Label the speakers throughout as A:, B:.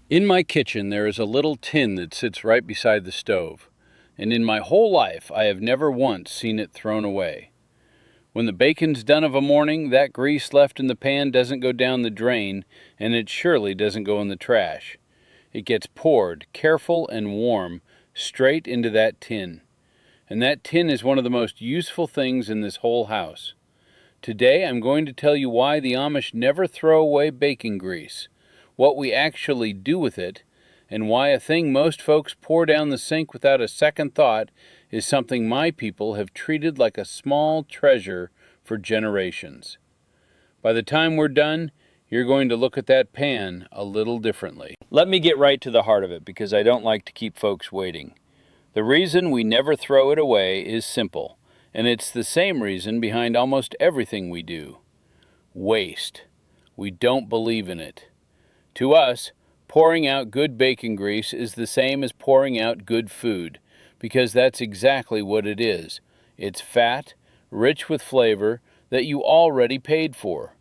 A: In my kitchen there is a little tin that sits right beside the stove, and in my whole life I have never once seen it thrown away. When the bacon's done of a morning, that grease left in the pan doesn't go down the drain, and it surely doesn't go in the trash. It gets poured, careful and warm, straight into that tin. And that tin is one of the most useful things in this whole house. Today I'm going to tell you why the Amish never throw away bacon grease, what we actually do with it, and why a thing most folks pour down the sink without a second thought is something my people have treated like a small treasure for generations. By the time we're done, you're going to look at that pan a little differently. Let me get right to the heart of it because I don't like to keep folks waiting. The reason we never throw it away is simple, and it's the same reason behind almost everything we do. Waste. We don't believe in it. To us, pouring out good bacon grease is the same as pouring out good food, because that's exactly what it is. It's fat, rich with flavor, that you already paid for.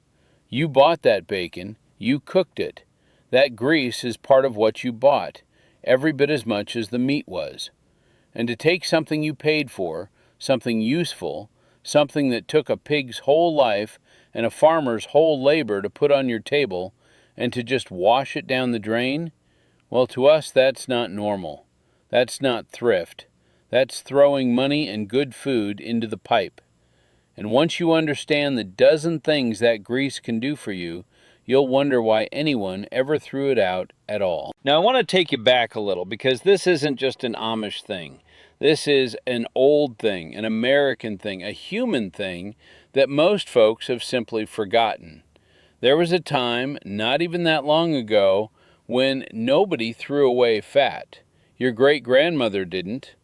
A: You bought that bacon, you cooked it. That grease is part of what you bought, every bit as much as the meat was. And to take something you paid for, something useful, something that took a pig's whole life and a farmer's whole labor to put on your table, and to just wash it down the drain, well, to us that's not normal. That's not thrift. That's throwing money and good food into the pipe. And once you understand the dozen things that grease can do for you, you'll wonder why anyone ever threw it out at all. Now, I want to take you back a little because this isn't just an Amish thing. This is an old thing, an American thing, a human thing that most folks have simply forgotten. There was a time, not even that long ago, when nobody threw away fat. Your great-grandmother didn't.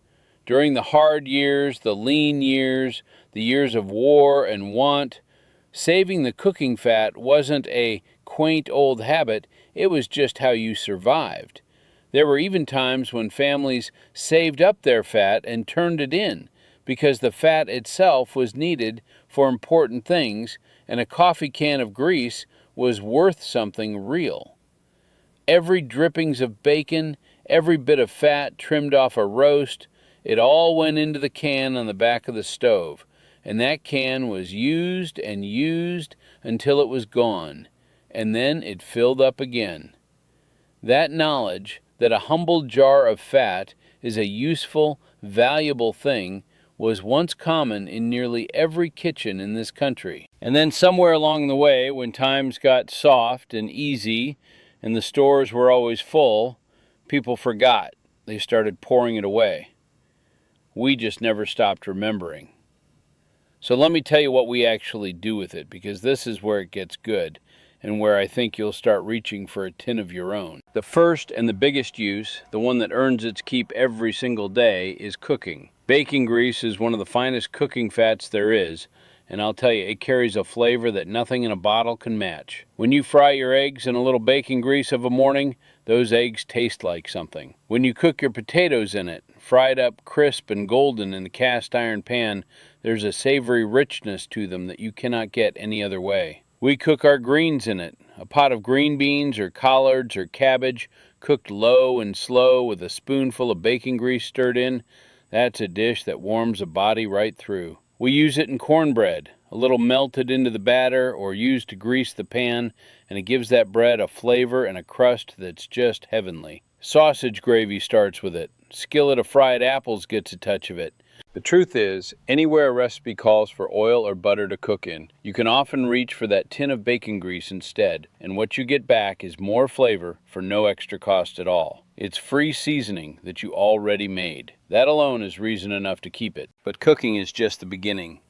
A: During the hard years, the lean years, the years of war and want, saving the cooking fat wasn't a quaint old habit, it was just how you survived. There were even times when families saved up their fat and turned it in, because the fat itself was needed for important things, and a coffee can of grease was worth something real. Every drippings of bacon, every bit of fat trimmed off a roast, it all went into the can on the back of the stove, and that can was used and used until it was gone, and then it filled up again. That knowledge that a humble jar of fat is a useful, valuable thing was once common in nearly every kitchen in this country. And then somewhere along the way, when times got soft and easy and the stores were always full, people forgot. They started pouring it away. We just never stopped remembering. So let me tell you what we actually do with it, because this is where it gets good and where I think you'll start reaching for a tin of your own. The first and the biggest use, the one that earns its keep every single day, is cooking. Bacon grease is one of the finest cooking fats there is, and I'll tell you, it carries a flavor that nothing in a bottle can match. When you fry your eggs in a little bacon grease of a morning, those eggs taste like something. When you cook your potatoes in it, fried up crisp and golden in the cast iron pan, there's a savory richness to them that you cannot get any other way. We cook our greens in it. A pot of green beans or collards or cabbage cooked low and slow with a spoonful of bacon grease stirred in, that's a dish that warms a body right through. We use it in cornbread, a little melted into the batter or used to grease the pan, and it gives that bread a flavor and a crust that's just heavenly. Sausage gravy starts with it. Skillet of fried apples gets a touch of it. The truth is, anywhere a recipe calls for oil or butter to cook in, you can often reach for that tin of bacon grease instead, and what you get back is more flavor for no extra cost at all. It's free seasoning that you already made. That alone is reason enough to keep it. But cooking is just the beginning.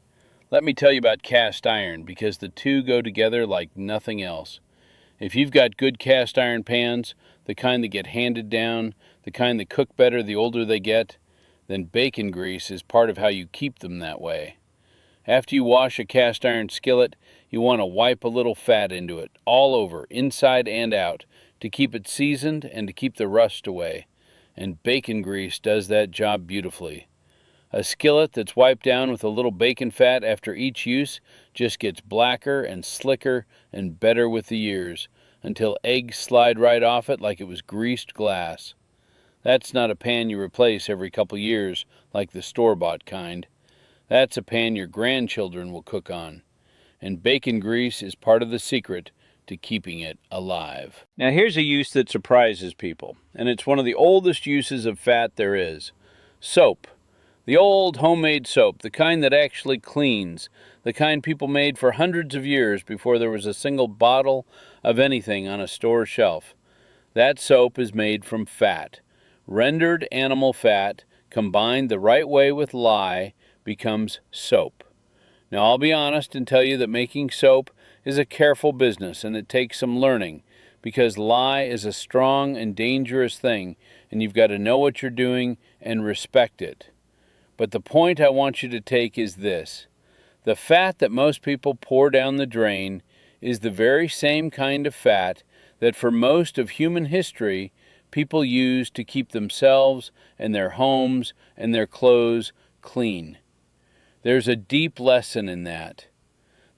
A: Let me tell you about cast iron, because the two go together like nothing else. If you've got good cast iron pans, the kind that get handed down, the kind that cook better the older they get, then bacon grease is part of how you keep them that way. After you wash a cast iron skillet, you want to wipe a little fat into it, all over, inside and out, to keep it seasoned and to keep the rust away. And bacon grease does that job beautifully. A skillet that's wiped down with a little bacon fat after each use just gets blacker and slicker and better with the years, until eggs slide right off it like it was greased glass. That's not a pan you replace every couple years like the store-bought kind. That's a pan your grandchildren will cook on. And bacon grease is part of the secret to keeping it alive. Now here's a use that surprises people, and it's one of the oldest uses of fat there is. Soap. The old homemade soap, the kind that actually cleans, the kind people made for hundreds of years before there was a single bottle of anything on a store shelf. That soap is made from fat. Rendered animal fat, combined the right way with lye, becomes soap. Now I'll be honest and tell you that making soap is a careful business and it takes some learning, because lye is a strong and dangerous thing and you've got to know what you're doing and respect it. But the point I want you to take is this. The fat that most people pour down the drain is the very same kind of fat that for most of human history people used to keep themselves and their homes and their clothes clean. There's a deep lesson in that.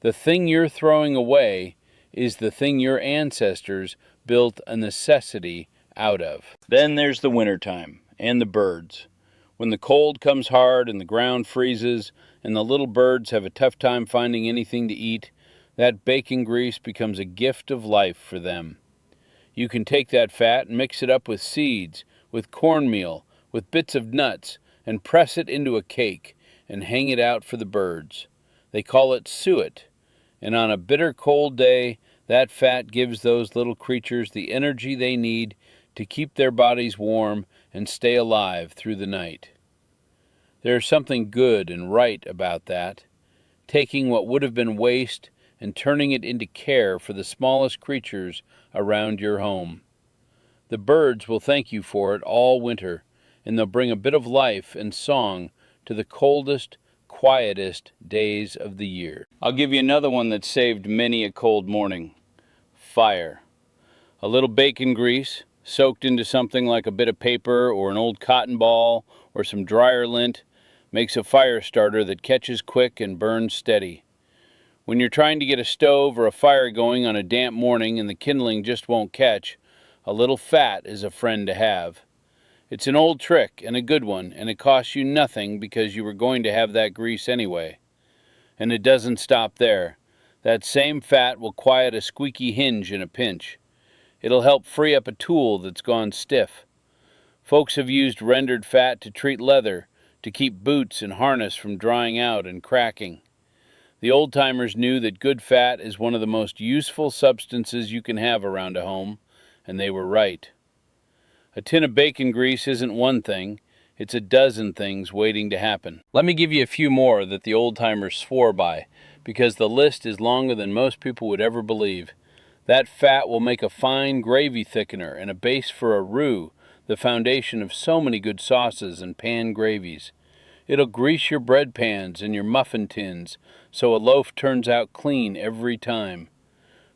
A: The thing you're throwing away is the thing your ancestors built a necessity out of. Then there's the wintertime and the birds. When the cold comes hard and the ground freezes and the little birds have a tough time finding anything to eat, that bacon grease becomes a gift of life for them. You can take that fat and mix it up with seeds, with cornmeal, with bits of nuts, and press it into a cake and hang it out for the birds. They call it suet, and on a bitter cold day, that fat gives those little creatures the energy they need to keep their bodies warm and stay alive through the night. There's something good and right about that, taking what would have been waste and turning it into care for the smallest creatures around your home. The birds will thank you for it all winter, and they'll bring a bit of life and song to the coldest, quietest days of the year. I'll give you another one that saved many a cold morning. Fire. A little bacon grease, soaked into something like a bit of paper or an old cotton ball or some dryer lint, makes a fire starter that catches quick and burns steady. When you're trying to get a stove or a fire going on a damp morning and the kindling just won't catch, a little fat is a friend to have. It's an old trick and a good one, and it costs you nothing because you were going to have that grease anyway. And it doesn't stop there. That same fat will quiet a squeaky hinge in a pinch. It'll help free up a tool that's gone stiff. Folks have used rendered fat to treat leather, to keep boots and harness from drying out and cracking. The old-timers knew that good fat is one of the most useful substances you can have around a home, and they were right. A tin of bacon grease isn't one thing, it's a dozen things waiting to happen. Let me give you a few more that the old-timers swore by, because the list is longer than most people would ever believe. That fat will make a fine gravy thickener and a base for a roux, the foundation of so many good sauces and pan gravies. It'll grease your bread pans and your muffin tins so a loaf turns out clean every time.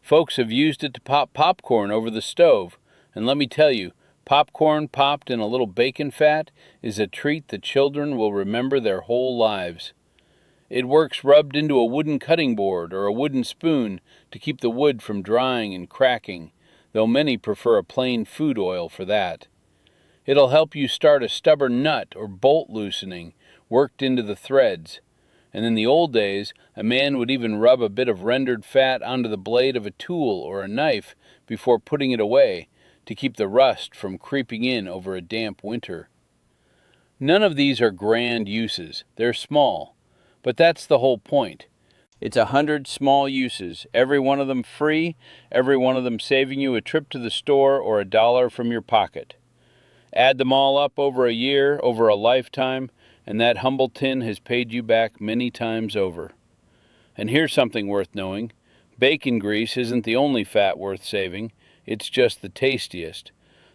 A: Folks have used it to pop popcorn over the stove, and let me tell you, popcorn popped in a little bacon fat is a treat the children will remember their whole lives. It works rubbed into a wooden cutting board or a wooden spoon to keep the wood from drying and cracking, though many prefer a plain food oil for that. It'll help you start a stubborn nut or bolt loosening, worked into the threads. And in the old days, a man would even rub a bit of rendered fat onto the blade of a tool or a knife before putting it away, to keep the rust from creeping in over a damp winter. None of these are grand uses. They're small. But that's the whole point. It's 100 small uses, every one of them free, every one of them saving you a trip to the store or $1 from your pocket. Add them all up over a year, over a lifetime, and that humble tin has paid you back many times over. And here's something worth knowing. Bacon grease isn't the only fat worth saving. It's just the tastiest.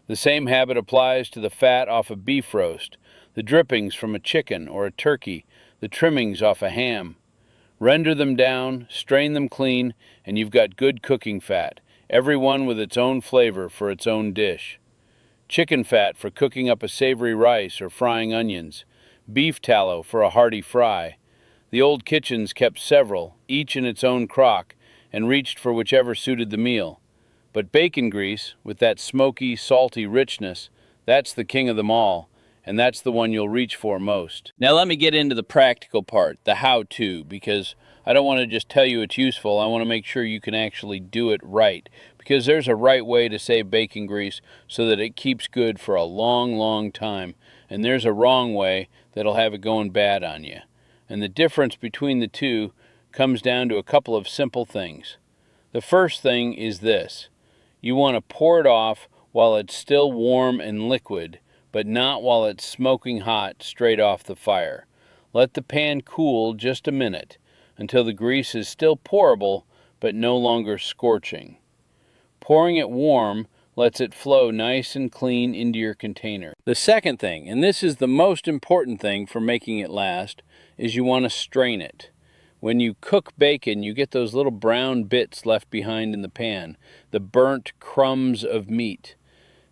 A: The same habit applies to the fat off a beef roast, the drippings from a chicken or a turkey, the trimmings off a ham. Render them down, strain them clean, and you've got good cooking fat, every one with its own flavor for its own dish. Chicken fat for cooking up a savory rice or frying onions. Beef tallow for a hearty fry. The old kitchens kept several, each in its own crock, and reached for whichever suited the meal. But bacon grease, with that smoky, salty richness, that's the king of them all, and that's the one you'll reach for most. Now let me get into the practical part, the how-to, because I don't want to just tell you it's useful. I want to make sure you can actually do it right, because there's a right way to save bacon grease so that it keeps good for a long, long time, and there's a wrong way that'll have it going bad on you. And the difference between the two comes down to a couple of simple things. The first thing is this. You want to pour it off while it's still warm and liquid, but not while it's smoking hot straight off the fire. Let the pan cool just a minute until the grease is still pourable but no longer scorching. Pouring it warm lets it flow nice and clean into your container. The second thing, and this is the most important thing for making it last, is you want to strain it. When you cook bacon, you get those little brown bits left behind in the pan, the burnt crumbs of meat.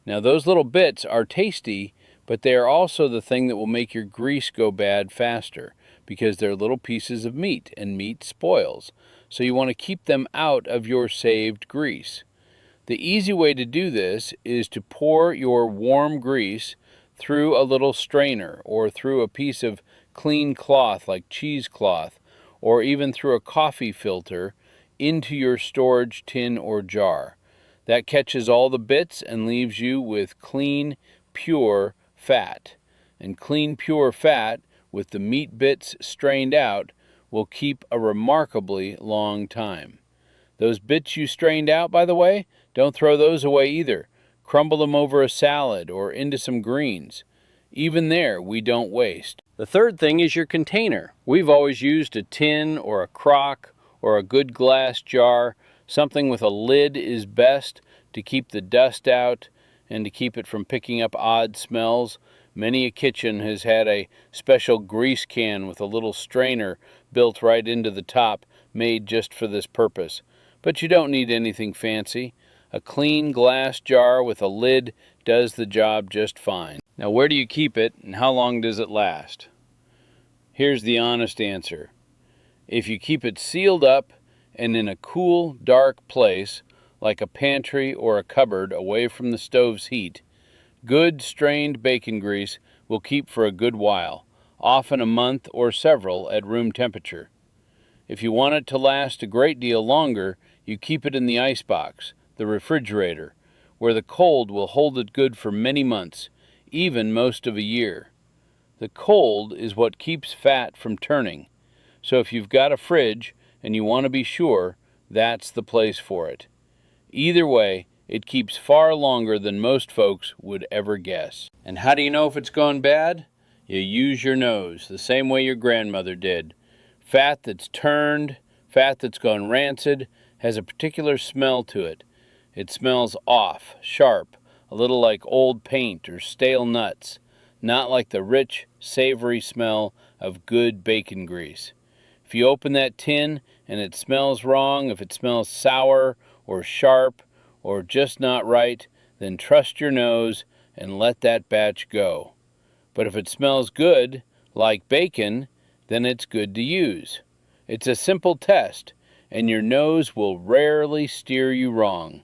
A: Now those little bits are tasty, but they are also the thing that will make your grease go bad faster, because they're little pieces of meat, and meat spoils. So you want to keep them out of your saved grease. The easy way to do this is to pour your warm grease through a little strainer, or through a piece of clean cloth like cheesecloth, or even through a coffee filter into your storage tin or jar. That catches all the bits and leaves you with clean, pure fat. And clean, pure fat, with the meat bits strained out, will keep a remarkably long time. Those bits you strained out, by the way, don't throw those away either. Crumble them over a salad or into some greens. Even there, we don't waste. The third thing is your container. We've always used a tin or a crock or a good glass jar. Something with a lid is best to keep the dust out and to keep it from picking up odd smells. Many a kitchen has had a special grease can with a little strainer built right into the top, made just for this purpose. But you don't need anything fancy. A clean glass jar with a lid does the job just fine. Now, where do you keep it and how long does it last? Here's the honest answer. If you keep it sealed up and in a cool, dark place, like a pantry or a cupboard away from the stove's heat, good strained bacon grease will keep for a good while, often a month or several at room temperature. If you want it to last a great deal longer, you keep it in the icebox, the refrigerator, where the cold will hold it good for many months, even most of a year. The cold is what keeps fat from turning, so if you've got a fridge and you want to be sure, that's the place for it. Either way, it keeps far longer than most folks would ever guess. And how do you know if it's gone bad? You use your nose, the same way your grandmother did. Fat that's turned, fat that's gone rancid, has a particular smell to it. It smells off, sharp, a little like old paint or stale nuts, not like the rich, savory smell of good bacon grease. If you open that tin and it smells wrong, if it smells sour or sharp or just not right, then trust your nose and let that batch go. But if it smells good, like bacon, then it's good to use. It's a simple test, and your nose will rarely steer you wrong.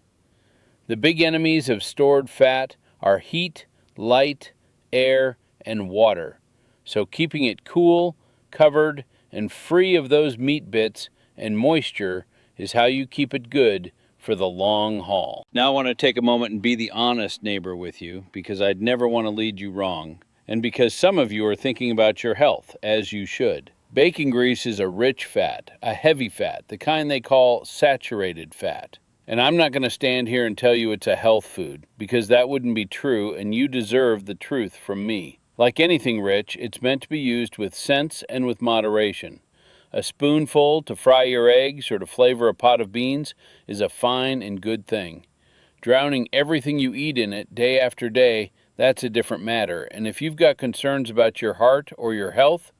A: The big enemies of stored fat are heat, light, air, and water. So keeping it cool, covered, and free of those meat bits and moisture is how you keep it good for the long haul. Now I want to take a moment and be the honest neighbor with you, because I'd never want to lead you wrong, and because some of you are thinking about your health, as you should. Bacon grease is a rich fat, a heavy fat, the kind they call saturated fat. And I'm not going to stand here and tell you it's a health food, because that wouldn't be true, and you deserve the truth from me. Like anything rich, it's meant to be used with sense and with moderation. A spoonful to fry your eggs or to flavor a pot of beans is a fine and good thing. Drowning everything you eat in it day after day, that's a different matter. And if you've got concerns about your heart or your health,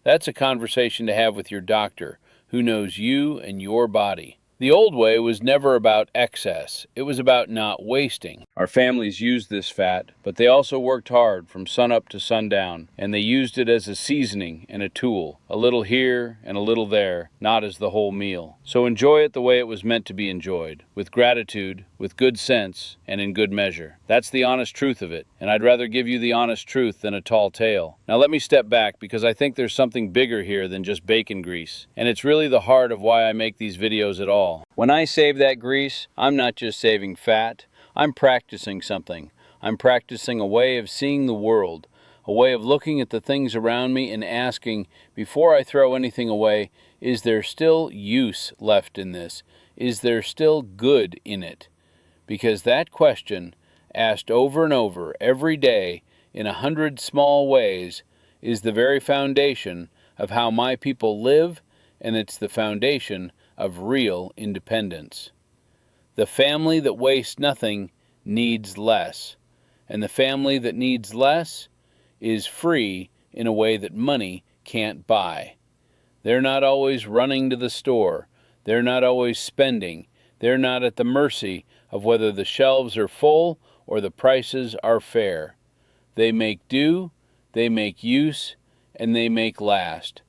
A: that's a conversation to have with your doctor, who knows you and your body. The old way was never about excess. It was about not wasting. Our families used this fat, but they also worked hard from sunup to sundown, and they used it as a seasoning and a tool. a little here and a little there, not as the whole meal. So enjoy it the way it was meant to be enjoyed, with gratitude, with good sense, and in good measure. That's the honest truth of it, and I'd rather give you the honest truth than a tall tale. Now let me step back, because I think there's something bigger here than just bacon grease, and it's really the heart of why I make these videos at all. When I save that grease, I'm not just saving fat, I'm practicing something. I'm practicing a way of seeing the world, a way of looking at the things around me and asking, before I throw anything away, is there still use left in this? Is there still good in it? Because that question, asked over and over every day in 100 small ways, is the very foundation of how my people live, and it's the foundation of real independence. The family that wastes nothing needs less, and the family that needs less is free in a way that money can't buy. They're not always running to the store. They're not always spending. They're not at the mercy of whether the shelves are full or the prices are fair. They make do, they make use, and they make last.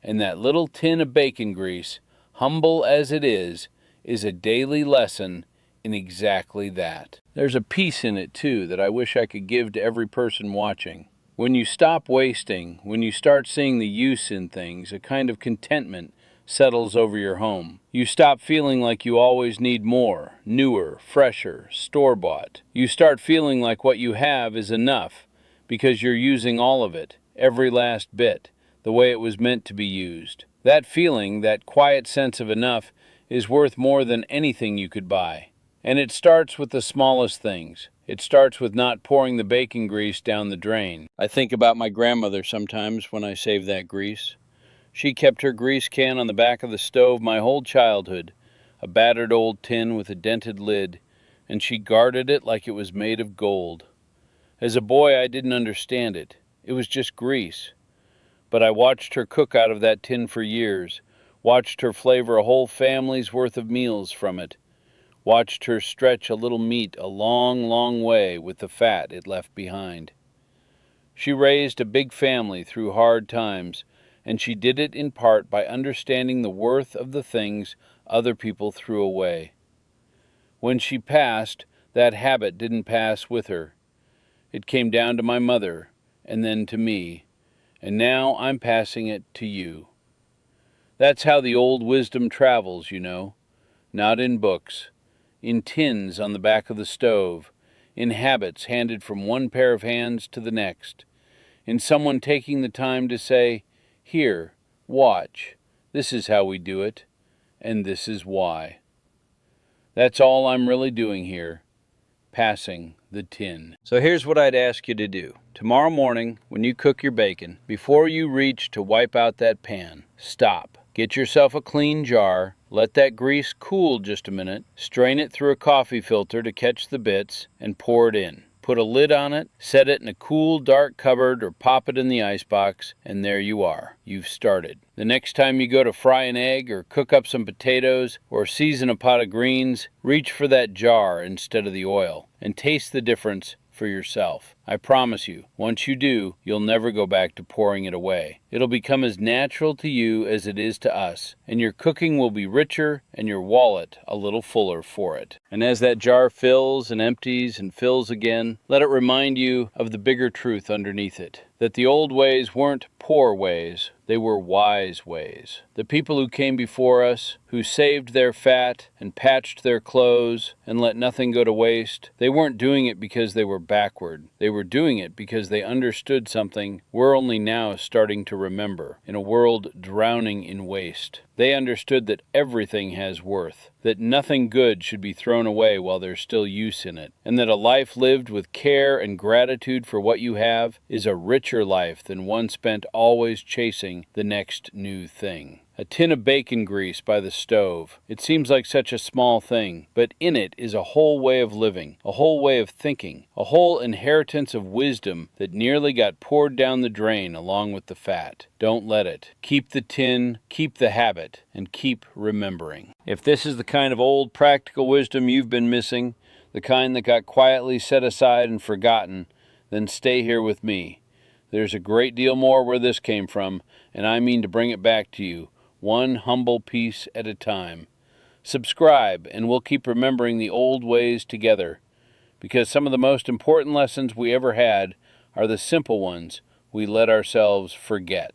A: And that little tin of bacon grease, humble as it is a daily lesson in exactly that. There's a piece in it, too, that I wish I could give to every person watching. When you stop wasting, when you start seeing the use in things, a kind of contentment settles over your home. You stop feeling like you always need more, newer, fresher, store-bought. You start feeling like what you have is enough because you're using all of it, every last bit, the way it was meant to be used. That feeling, that quiet sense of enough, is worth more than anything you could buy. And it starts with the smallest things. It starts with not pouring the bacon grease down the drain. I think about my grandmother sometimes when I save that grease. She kept her grease can on the back of the stove my whole childhood, a battered old tin with a dented lid, and she guarded it like it was made of gold. As a boy, I didn't understand it. It was just grease. But I watched her cook out of that tin for years, watched her flavor a whole family's worth of meals from it, watched her stretch a little meat a long, long way with the fat it left behind. She raised a big family through hard times, and she did it in part by understanding the worth of the things other people threw away. When she passed, that habit didn't pass with her. It came down to my mother, and then to me, and now I'm passing it to you. That's how the old wisdom travels, you know, not in books, in tins on the back of the stove, in habits handed from one pair of hands to the next, in someone taking the time to say, "Here, watch, this is how we do it, and this is why." That's all I'm really doing here, passing the tin. So here's what I'd ask you to do. Tomorrow morning, when you cook your bacon, before you reach to wipe out that pan, stop. Get yourself a clean jar, let that grease cool just a minute, strain it through a coffee filter to catch the bits, and pour it in. Put a lid on it, set it in a cool, dark cupboard or pop it in the icebox, and there you are. You've started. The next time you go to fry an egg or cook up some potatoes or season a pot of greens, reach for that jar instead of the oil and taste the difference for yourself. I promise you, once you do, you'll never go back to pouring it away. It'll become as natural to you as it is to us, and your cooking will be richer and your wallet a little fuller for it. And as that jar fills and empties and fills again, let it remind you of the bigger truth underneath it, that the old ways weren't poor ways, they were wise ways. The people who came before us, who saved their fat and patched their clothes and let nothing go to waste, they weren't doing it because they were backward. They were doing it because they understood something we're only now starting to remember in a world drowning in waste. They understood that everything has worth, that nothing good should be thrown away while there's still use in it, and that a life lived with care and gratitude for what you have is a richer life than one spent always chasing the next new thing. A tin of bacon grease by the stove. It seems like such a small thing, but in it is a whole way of living, a whole way of thinking, a whole inheritance of wisdom that nearly got poured down the drain along with the fat. Don't let it. Keep the tin, keep the habit, and keep remembering. If this is the kind of old practical wisdom you've been missing, the kind that got quietly set aside and forgotten, then stay here with me. There's a great deal more where this came from, and I mean to bring it back to you, one humble piece at a time. Subscribe, and we'll keep remembering the old ways together, because some of the most important lessons we ever had are the simple ones we let ourselves forget.